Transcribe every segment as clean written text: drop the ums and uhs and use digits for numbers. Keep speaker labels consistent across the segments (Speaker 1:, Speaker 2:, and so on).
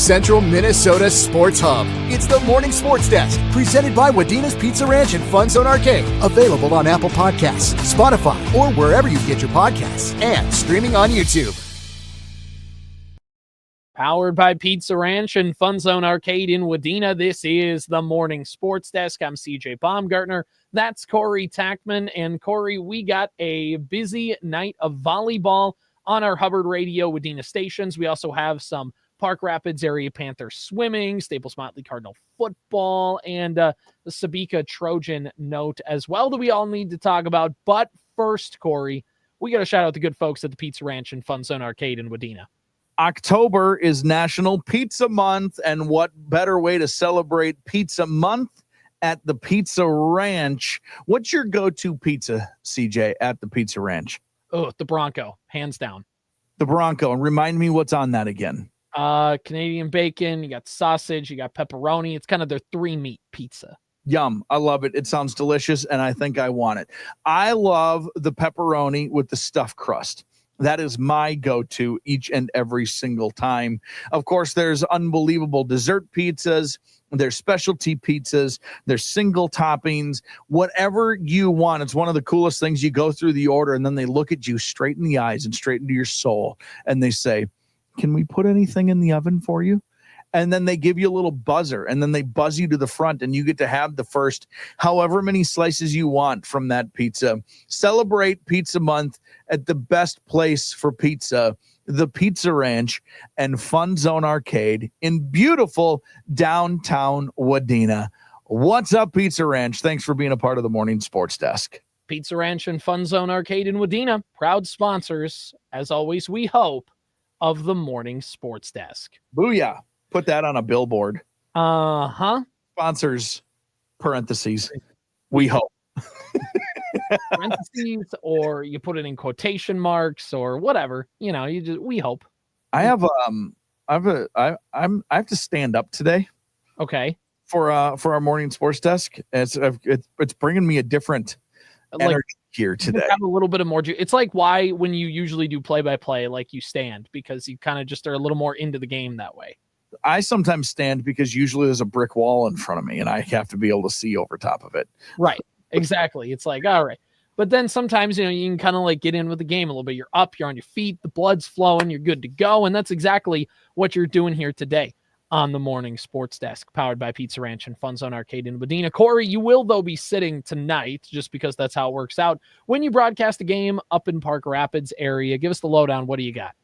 Speaker 1: Central Minnesota Sports Hub. It's the Morning Sports Desk, presented by Wadena's Pizza Ranch and FunZone Arcade. Available on Apple Podcasts, Spotify, or wherever you get your podcasts, and streaming on YouTube.
Speaker 2: Powered by Pizza Ranch and FunZone Arcade in Wadena, this is the Morning Sports Desk. I'm CJ Baumgartner. That's Corey Tackman. And Corey, we got a busy night of volleyball on our Hubbard Radio Wadena stations. We also have some Park Rapids area Panther swimming, Staples-Motley Cardinal football, and the Sebeka Trojan note as well that we all need to talk about. But first, Corey, we got to shout out the good folks at the Pizza Ranch and FunZone Arcade in Wadena.
Speaker 3: October is National Pizza Month, and what better way to celebrate Pizza Month at the Pizza Ranch? What's your go-to pizza, CJ, at the Pizza Ranch?
Speaker 2: Oh, the Bronco, hands down.
Speaker 3: The Bronco, and remind me what's on that again.
Speaker 2: Canadian bacon, you got sausage, you got pepperoni. It's kind of their 3-meat pizza.
Speaker 3: Yum. I love it. It sounds delicious, and I think I want it. I love the pepperoni with the stuffed crust. That is my go-to each and every single time. Of course, there's unbelievable dessert pizzas. There's specialty pizzas. There's single toppings. Whatever you want. It's one of the coolest things. You go through the order, and then they look at you straight in the eyes and straight into your soul, and they say, "Can we put anything in the oven for you?" And then they give you a little buzzer, and then they buzz you to the front, and you get to have the first however many slices you want from that pizza. Celebrate Pizza Month at the best place for pizza, the Pizza Ranch and FunZone Arcade in beautiful downtown Wadena. What's up, Pizza Ranch? Thanks for being a part of the Morning Sports Desk.
Speaker 2: Pizza Ranch and FunZone Arcade in Wadena, proud sponsors, as always, we hope, of the Morning Sports Desk.
Speaker 3: Booyah. Put that on a billboard. Sponsors, parentheses, we hope.
Speaker 2: Parentheses, or you put it in quotation marks or whatever. You know, you just, we hope.
Speaker 3: I have I have to stand up today.
Speaker 2: Okay.
Speaker 3: For our Morning Sports Desk. It's bringing me a different energy here today.
Speaker 2: Have a little bit of more. It's like why when you usually do play-by-play, like you stand, because you kind of just are a little more into the game that way.
Speaker 3: I sometimes stand because usually there's a brick wall in front of me and I have to be able to see over top of it.
Speaker 2: Right. Exactly. It's like, all right. But then sometimes, you know, you can kind of like get in with the game a little bit. You're up, you're on your feet, the blood's flowing, you're good to go. And that's exactly what you're doing here today on the Morning Sports Desk, powered by Pizza Ranch and FunZone Arcade in Wadena. Corey, you will, though, be sitting tonight just because that's how it works out. When you broadcast a game up in Park Rapids area, give us the lowdown. What do you got?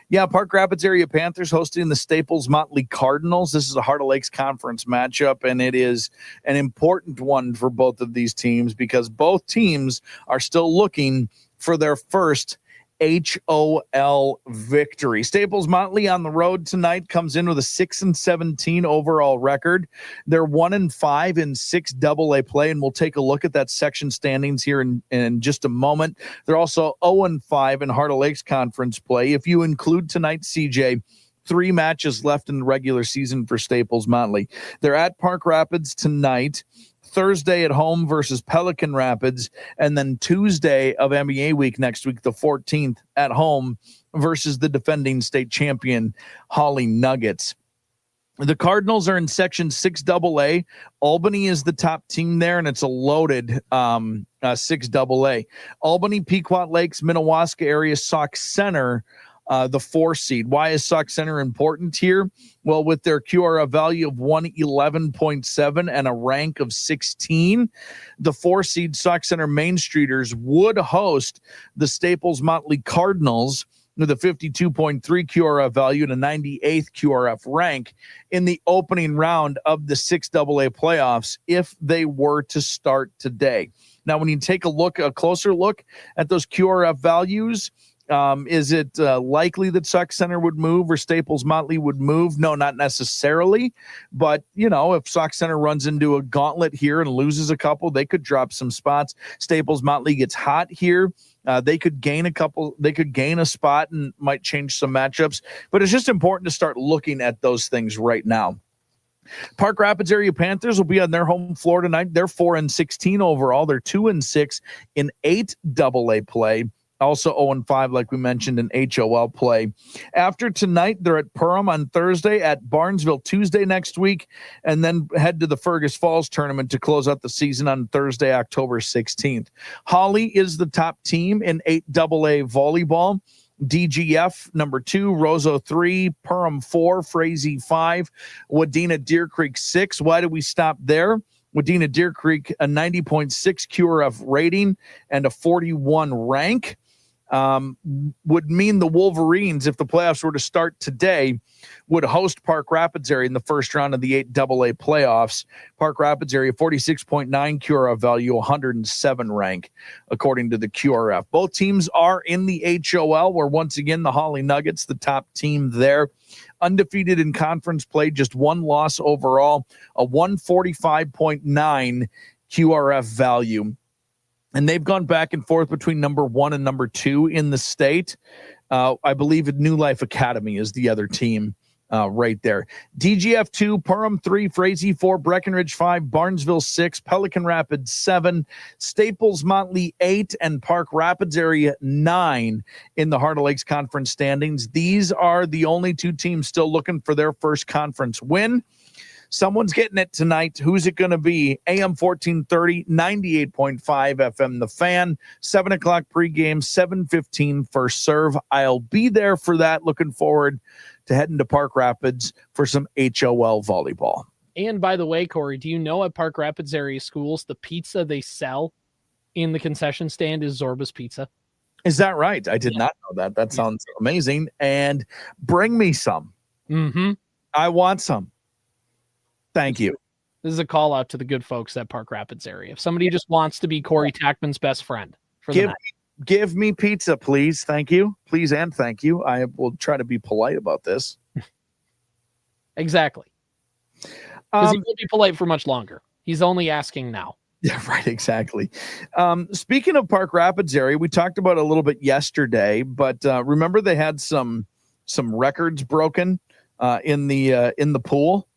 Speaker 3: Yeah, Park Rapids area Panthers hosting the Staples-Motley Cardinals. This is a Heart of Lakes Conference matchup, and it is an important one for both of these teams because both teams are still looking for their first HOL victory. Staples-Motley on the road tonight comes in with a 6-17 overall record. They're 1-5 in 6 AA play, and we'll take a look at that section standings here in just a moment. They're also 0-5 in Heart of Lakes Conference play. If you include tonight, CJ, 3 matches left in the regular season for Staples-Motley. They're at Park Rapids tonight, Thursday at home versus Pelican Rapids, and then Tuesday of NBA week next week, the 14th, at home versus the defending state champion Holly Nuggets. The Cardinals are in Section 6 AA. Albany is the top team there, and it's a loaded 6 AA. Albany, Pequot Lakes, Minnewaska area, Sauk Center, the 4 seed. Why is Sauk Center important here? Well, with their QRF value of 111.7 and a rank of 16, the 4 seed Sauk Center Main Streeters would host the Staples-Motley Cardinals with a 52.3 QRF value and a 98th QRF rank in the opening round of the 6 AA playoffs if they were to start today. Now, when you take a closer look at those QRF values, is it likely that Sauk Center would move or Staples-Motley would move? No, not necessarily. But, you know, if Sauk Center runs into a gauntlet here and loses a couple, they could drop some spots. Staples-Motley gets hot here. They could gain a spot and might change some matchups. But it's just important to start looking at those things right now. Park Rapids area Panthers will be on their home floor tonight. They're 4-16 overall. They're 2-6 in 8 AA play. Also 0-5, like we mentioned, in HOL play. After tonight, they're at Perham on Thursday, at Barnesville Tuesday next week, and then head to the Fergus Falls tournament to close out the season on Thursday, October 16th. Holly is the top team in 8AA volleyball. DGF number 2, Roseau 3, Perham 4, Frazee 5, Wadena Deer Creek 6. Why do we stop there? Wadena Deer Creek, a 90.6 QRF rating and a 41 rank. Would mean the Wolverines, if the playoffs were to start today, would host Park Rapids area in the first round of the 8AA playoffs. Park Rapids area, 46.9 QRF value, 107 rank, according to the QRF. Both teams are in the HOL, where once again, the Holly Nuggets, the top team there, undefeated in conference play, just one loss overall, a 145.9 QRF value. And they've gone back and forth between number 1 and number 2 in the state. I believe New Life Academy is the other team right there. DGF 2, Perham 3, Frazee 4, Breckenridge 5, Barnesville 6, Pelican Rapids 7, Staples-Motley 8, and Park Rapids area 9 in the Heart of Lakes Conference standings. These are the only 2 teams still looking for their first conference win. Someone's getting it tonight. Who's it going to be? AM1430, 98.5 FM The Fan, 7 o'clock pregame, 7:15 first serve. I'll be there for that. Looking forward to heading to Park Rapids for some HOL volleyball.
Speaker 2: And by the way, Corey, do you know at Park Rapids area schools, the pizza they sell in the concession stand is Zorba's Pizza?
Speaker 3: Is that right? I did not know that. That sounds amazing. And bring me some.
Speaker 2: Mm-hmm.
Speaker 3: I want some. Thank you.
Speaker 2: This is a call out to the good folks at Park Rapids area. If somebody just wants to be Corey Tackman's best friend for the night.
Speaker 3: Give me pizza, please. Thank you. Please and thank you. I will try to be polite about this.
Speaker 2: Exactly. Because he won't be polite for much longer. He's only asking now.
Speaker 3: Yeah, right. Exactly. Speaking of Park Rapids area, we talked about it a little bit yesterday, but remember they had some records broken in the pool.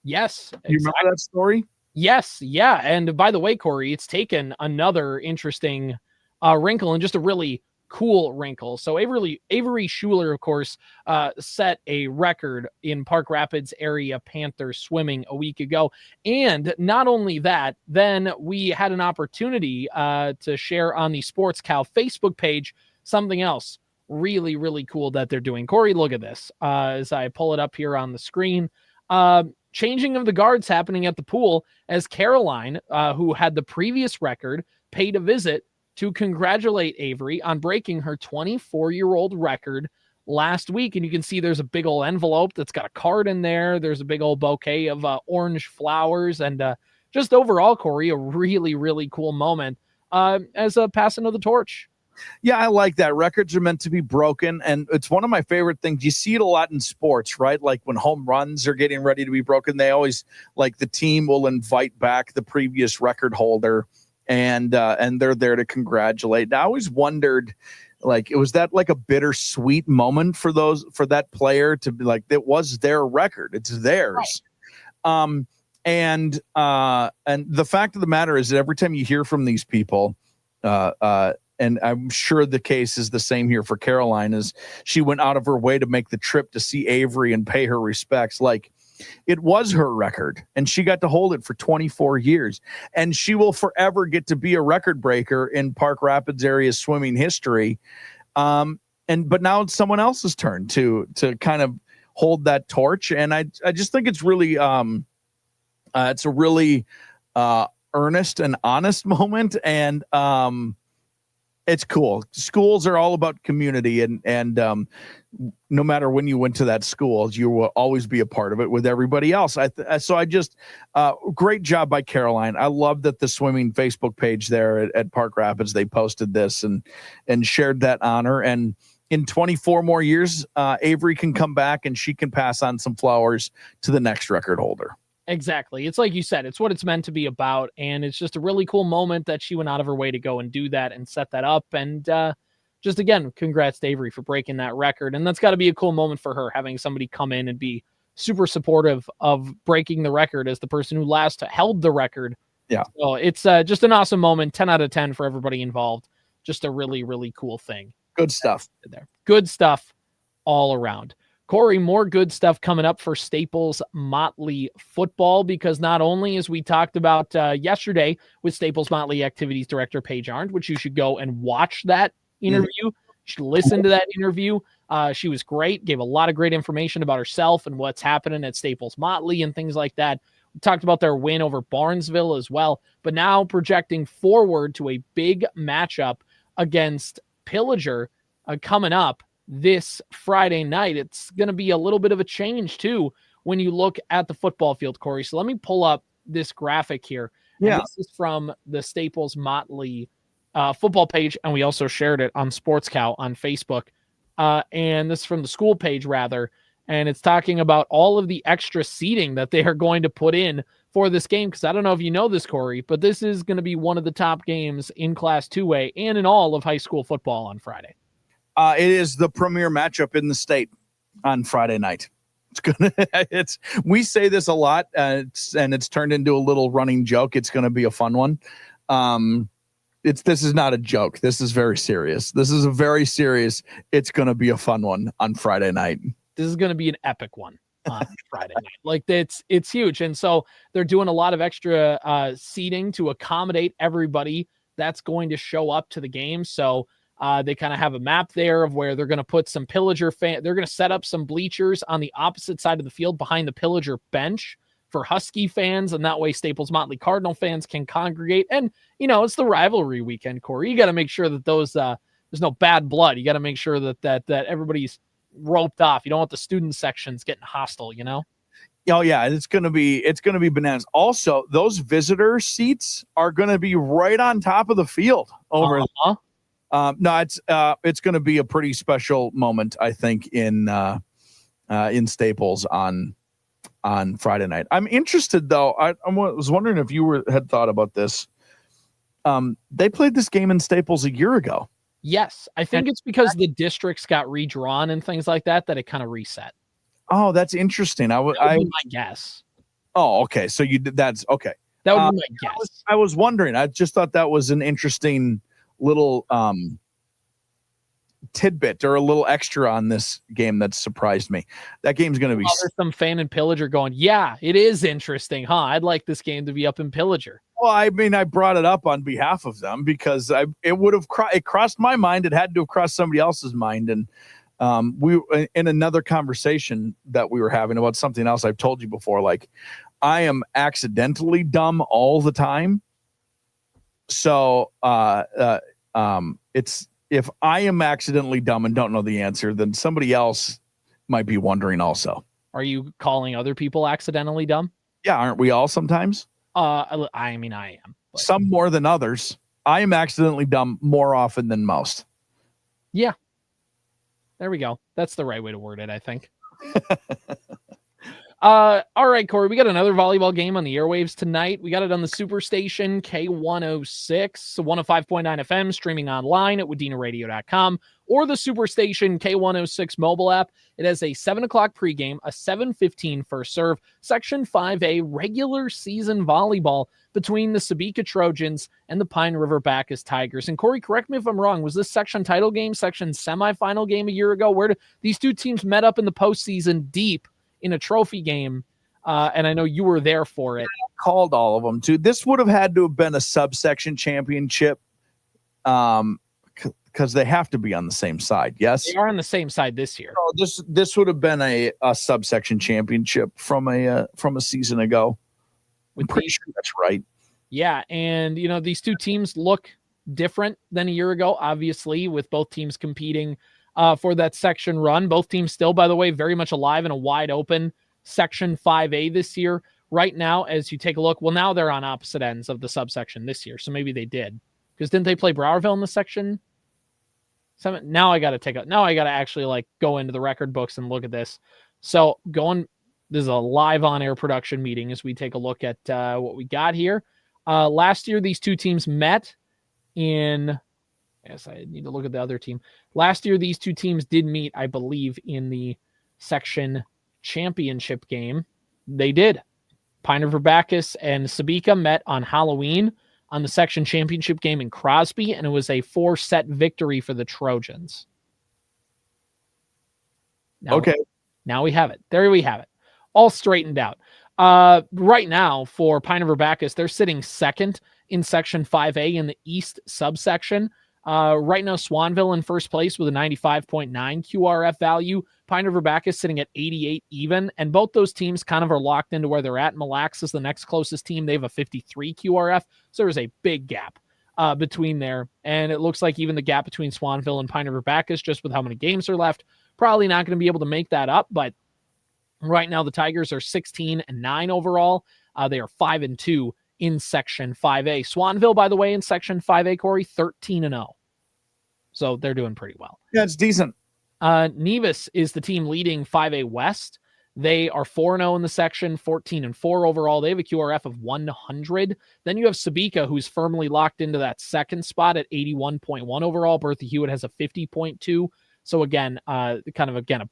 Speaker 2: Yes.
Speaker 3: You remember that story?
Speaker 2: Yes. Yeah. And by the way, Corey, it's taken another interesting wrinkle and just a really cool wrinkle. So Avery Schuler, of course, set a record in Park Rapids area Panther swimming a week ago. And not only that, then we had an opportunity to share on the Sports Cow Facebook page something else really, really cool that they're doing. Corey, look at this as I pull it up here on the screen. Changing of the guards happening at the pool as Caroline, who had the previous record, paid a visit to congratulate Avery on breaking her 24-year-old record last week. And you can see there's a big old envelope that's got a card in there. There's a big old bouquet of orange flowers. And just overall, Corey, a really, really cool moment as a passing of the torch.
Speaker 3: Yeah, I like that. Records are meant to be broken, and it's one of my favorite things. You see it a lot in sports, right? Like when home runs are getting ready to be broken, they always, like, the team will invite back the previous record holder, and they're there to congratulate. And I always wondered, like, was that like a bittersweet moment for that player to be like, it was their record, it's theirs. Right. And the fact of the matter is that every time you hear from these people, and I'm sure the case is the same here for Caroline, as she went out of her way to make the trip to see Avery and pay her respects. Like, it was her record, and she got to hold it for 24 years. And she will forever get to be a record breaker in Park Rapids area swimming history. But now it's someone else's turn to kind of hold that torch. And I just think it's really it's a really earnest and honest moment. And it's cool. Schools are all about community, and no matter when you went to that school, you will always be a part of it with everybody else. Great job by Caroline. I love that the swimming Facebook page there at Park Rapids, they posted this and shared that honor. And in 24 more years, Avery can come back and she can pass on some flowers to the next record holder.
Speaker 2: Exactly. It's like you said, it's what it's meant to be about. And it's just a really cool moment that she went out of her way to go and do that and set that up. And just again, congrats to Avery for breaking that record. And that's got to be a cool moment for her, having somebody come in and be super supportive of breaking the record as the person who last held the record.
Speaker 3: Yeah.
Speaker 2: So it's just an awesome moment. 10 out of 10 for everybody involved. just a really, really cool thing.
Speaker 3: Good stuff
Speaker 2: there. Good stuff all around. Corey, more good stuff coming up for Staples-Motley football, because not only, as we talked about yesterday with Staples-Motley Activities Director Paige Arndt, which you should go and watch that interview. You should listen to that interview. She was great, gave a lot of great information about herself and what's happening at Staples-Motley and things like that. We talked about their win over Barnesville as well, but now projecting forward to a big matchup against Pillager coming up this Friday night. It's going to be a little bit of a change too when you look at the football field, Corey. So let me pull up this graphic here.
Speaker 3: Yeah.
Speaker 2: And this is from the Staples-Motley football page, and we also shared it on Sports Cow on Facebook. And this is from the school page, rather, and it's talking about all of the extra seating that they are going to put in for this game, because I don't know if you know this, Corey, but this is going to be one of the top games in Class 2A and in all of high school football on Friday.
Speaker 3: It is the premier matchup in the state on Friday night. We say this a lot, and it's turned into a little running joke. It's going to be a fun one. This is not a joke. This is very serious. This is a very serious. It's going to be a fun one on Friday night.
Speaker 2: This is going to be an epic one on Friday night. Like, it's huge. And so they're doing a lot of extra seating to accommodate everybody that's going to show up to the game. So they kind of have a map there of where they're going to put some Pillager They're going to set up some bleachers on the opposite side of the field behind the Pillager bench for Husky fans. And that way Staples-Motley Cardinal fans can congregate. And, it's the rivalry weekend, Corey. You got to make sure that those, there's no bad blood. You got to make sure that everybody's roped off. You don't want the student sections getting hostile,
Speaker 3: Oh yeah, it's gonna be bananas. Also, those visitor seats are gonna be right on top of the field over. No, it's gonna be a pretty special moment, I think, in Staples on Friday night. I'm interested though. I was wondering if you had thought about this. They played this game in Staples a year ago.
Speaker 2: Yes, I think it's because the districts got redrawn and things like that it kind of reset.
Speaker 3: Oh, that's interesting. That would
Speaker 2: be my guess.
Speaker 3: Oh, okay. So that's okay.
Speaker 2: That would be my guess.
Speaker 3: I was wondering. I just thought that was an interesting little tidbit or a little extra on this game that surprised me. That game's going to be.
Speaker 2: There's some fan in Pillager going, yeah, it is interesting, huh? I'd like this game to be up in Pillager.
Speaker 3: Well, I mean, I brought it up on behalf of them because it crossed my mind. It had to have crossed somebody else's mind. And we in another conversation that we were having about something else I've told you before, like I am accidentally dumb all the time. So it's if I am accidentally dumb and don't know the answer, then somebody else might be wondering also.
Speaker 2: Are you calling other people accidentally dumb?
Speaker 3: Yeah, aren't we all sometimes?
Speaker 2: I mean, I am. But.
Speaker 3: Some more than others. I am accidentally dumb more often than most.
Speaker 2: Yeah. There we go. That's the right way to word it, I think. All right, Corey, we got another volleyball game on the airwaves tonight. We got it on the Superstation K-106, 105.9 FM, streaming online at WadenaRadio.com, or the Superstation K-106 mobile app. It has a 7 o'clock pregame, a 7:15 first serve, Section 5A regular season volleyball between the Sebeka Trojans and the Pine River-Backus Tigers. And Corey, correct me if I'm wrong, was this section title game, section semifinal game a year ago? Where these two teams met up in the postseason deep in a trophy game, and I know you were there for it.
Speaker 3: I called all of them too. This would have had to have been a subsection championship, because they have to be on the same side. Yes,
Speaker 2: they are on the same side this year.
Speaker 3: So this would have been a subsection championship from a season ago. I'm pretty sure that's right.
Speaker 2: Yeah, and these two teams look different than a year ago, obviously, with both teams competing for that section run. Both teams still, by the way, very much alive in a wide open Section 5A this year. Right now, as you take a look, well, now they're on opposite ends of the subsection this year, so maybe they did. Because didn't they play Browerville in the Section 7? Now I got to actually go into the record books and look at this. So this is a live on-air production meeting as we take a look at what we got here. Last year, these two teams met in... Yes, I need to look at the other team. Last year, these two teams did meet, I believe, in the section championship game. They did. Pine River-Backus and Sebeka met on Halloween on the section championship game in Crosby, and it was a 4-set victory for the Trojans. Now we have it. There we have it. All straightened out. Right now for Pine River-Backus, they're sitting second in Section 5A in the East subsection. Right now, Swanville in first place with a 95.9 QRF value. Pine River-Backus sitting at 88 even, and both those teams kind of are locked into where they're at. Mille Lacs is the next closest team. They have a 53 QRF, so there's a big gap between there, and it looks like even the gap between Swanville and Pine River-Backus, just with how many games are left, probably not going to be able to make that up, but right now the Tigers are 16-9 overall. They are 5-2 in Section 5A. Swanville, by the way, in Section 5A, Corey, 13-0. So they're doing pretty well.
Speaker 3: Yeah, it's decent.
Speaker 2: Nevis is the team leading 5A West. They are 4-0 in the section, 14-4 overall. They have a QRF of 100. Then you have Sebeka, who's firmly locked into that second spot at 81.1 overall. Bertha Hewitt has a 50.2. So again, a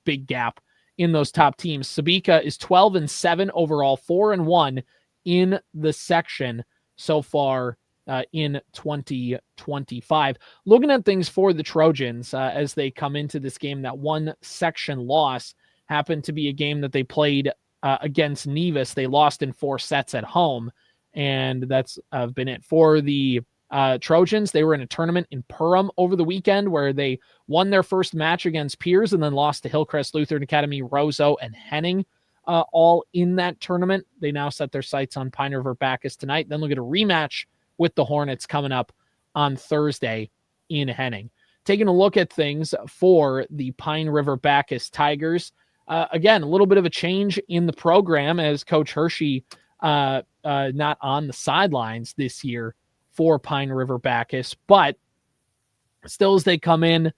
Speaker 2: big gap in those top teams. Sebeka is 12-7 overall, 4-1 in the section so far in 2025. Looking at things for the Trojans as they come into this game, that one section loss happened to be a game that they played against Nevis. They lost in 4 sets at home, and that's been it for the Trojans. They were in a tournament in Perham over the weekend where they won their first match against Piers and then lost to Hillcrest Lutheran Academy, Roseau, and Henning, all in that tournament. They now set their sights on Pine River-Backus tonight. Then look at a rematch with the Hornets coming up on Thursday in Henning. Taking a look at things for the Pine River-Backus Tigers. Again, a little bit of a change in the program as Coach Hershey not on the sidelines this year for Pine River-Backus, but still as they come in,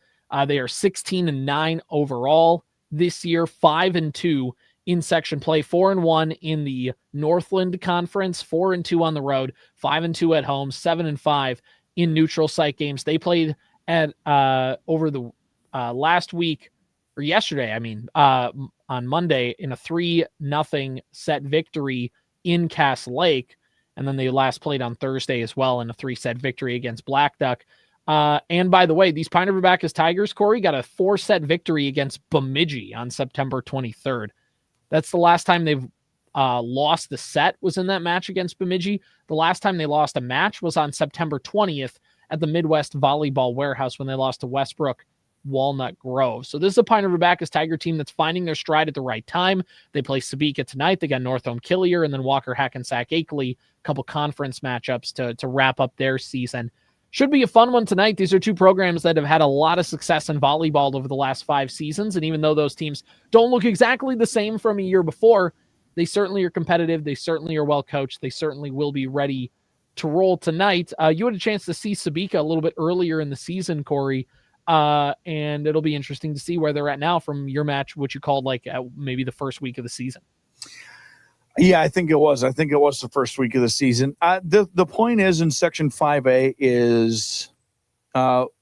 Speaker 2: they are 16-9 overall this year, 5-2 in section play, 4-1 in the Northland Conference, 4-2 on the road, 5-2 at home, 7-5 in neutral site games. They played at over the last week, or yesterday, on Monday, in a 3-0 set victory in Cass Lake. And then they last played on Thursday as well in a 3-set victory against Black Duck. And by the way, these Pine River-Backus Tigers, Corey, got a 4-set victory against Bemidji on September 23rd. That's the last time they've lost the set, was in that match against Bemidji. The last time they lost a match was on September 20th at the Midwest Volleyball Warehouse when they lost to Westbrook Walnut Grove. So this is a Pine River-Backus Tiger team that's finding their stride at the right time. They play Sebeka tonight. They got Northome Killier and then Walker Hackensack Akeley, a couple conference matchups to wrap up their season. Should be a fun one tonight. These are two programs that have had a lot of success in volleyball over the last 5 seasons, and even though those teams don't look exactly the same from a year before, they certainly are competitive. They certainly are well coached. They certainly will be ready to roll tonight. You had a chance to see Sebeka a little bit earlier in the season, Corey, and it'll be interesting to see where they're at now from your match, which you called maybe the first week of the season.
Speaker 3: Yeah, I think it was the first week of the season. The point is in Section 5A is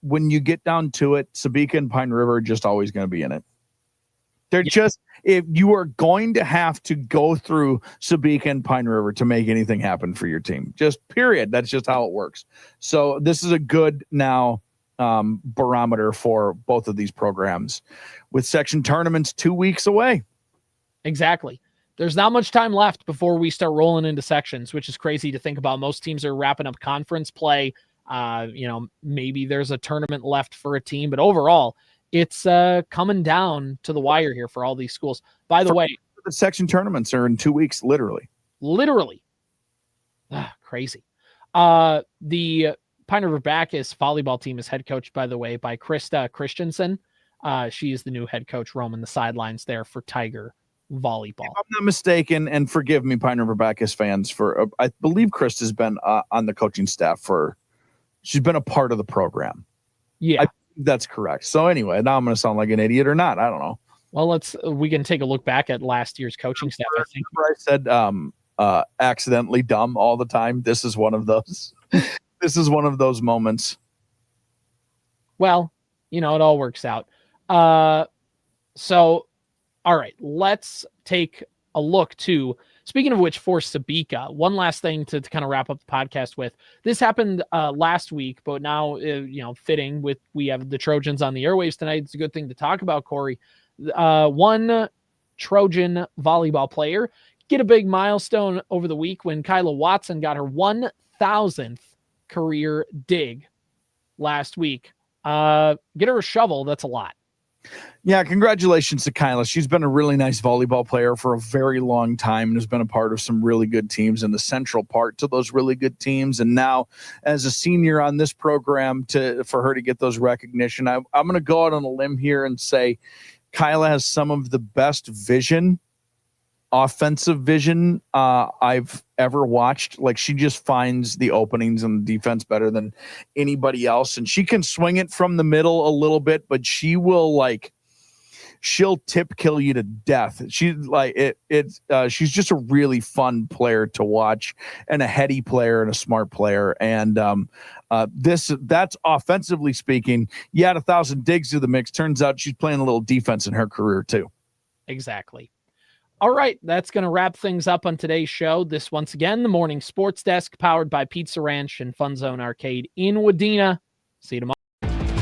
Speaker 3: when you get down to it, Sebeka and Pine River are just always going to be in it. They're just, if you are going to have to go through Sebeka and Pine River to make anything happen for your team, just period. That's just how it works. So this is a good now barometer for both of these programs with section tournaments 2 weeks away.
Speaker 2: Exactly. There's not much time left before we start rolling into sections, which is crazy to think about. Most teams are wrapping up conference play. Maybe there's a tournament left for a team, but overall, it's coming down to the wire here for all these schools. By the way,
Speaker 3: the section tournaments are in 2 weeks, literally.
Speaker 2: Crazy. The Pine River-Backus volleyball team is head coached, by the way, by Krista Christensen. She is the new head coach roaming the sidelines there for Tiger volleyball.
Speaker 3: If I'm not mistaken, and forgive me, Pine River-Backus fans, for I believe Chris has been on the coaching staff she's been a part of the program.
Speaker 2: Yeah,
Speaker 3: that's correct. So anyway, now I'm going to sound like an idiot or not. I don't know.
Speaker 2: Well, we can take a look back at last year's coaching staff. I think
Speaker 3: I said accidentally dumb all the time. This is one of those. This is one of those moments.
Speaker 2: Well, it all works out. So, all right, let's take a look to Speaking of which, for Sebeka, one last thing to kind of wrap up the podcast with. This happened last week, but now, fitting with we have the Trojans on the airwaves tonight. It's a good thing to talk about, Corey. One Trojan volleyball player get a big milestone over the week when Kyla Watson got her 1,000th career dig last week. Get her a shovel. That's a lot.
Speaker 3: Yeah, congratulations to Kyla. She's been a really nice volleyball player for a very long time and has been a part of some really good teams and the central part to those really good teams. And now, as a senior on this program, for her to get those recognition, I'm going to go out on a limb here and say Kyla has some of the best offensive vision I've ever watched. Like, she just finds the openings in the defense better than anybody else, and she can swing it from the middle a little bit, but she'll tip kill you to death. She's she's just a really fun player to watch, and a heady player and a smart player. And that's offensively speaking. You add 1,000 digs to the mix. Turns out she's playing a little defense in her career too.
Speaker 2: Exactly. All right, that's going to wrap things up on today's show. This, once again, the Morning Sports Desk, powered by Pizza Ranch and FunZone Arcade in Wadena. See you tomorrow.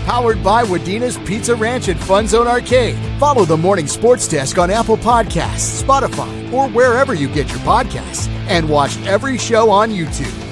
Speaker 1: Powered by Wadena's Pizza Ranch and FunZone Arcade. Follow the Morning Sports Desk on Apple Podcasts, Spotify, or wherever you get your podcasts. And watch every show on YouTube.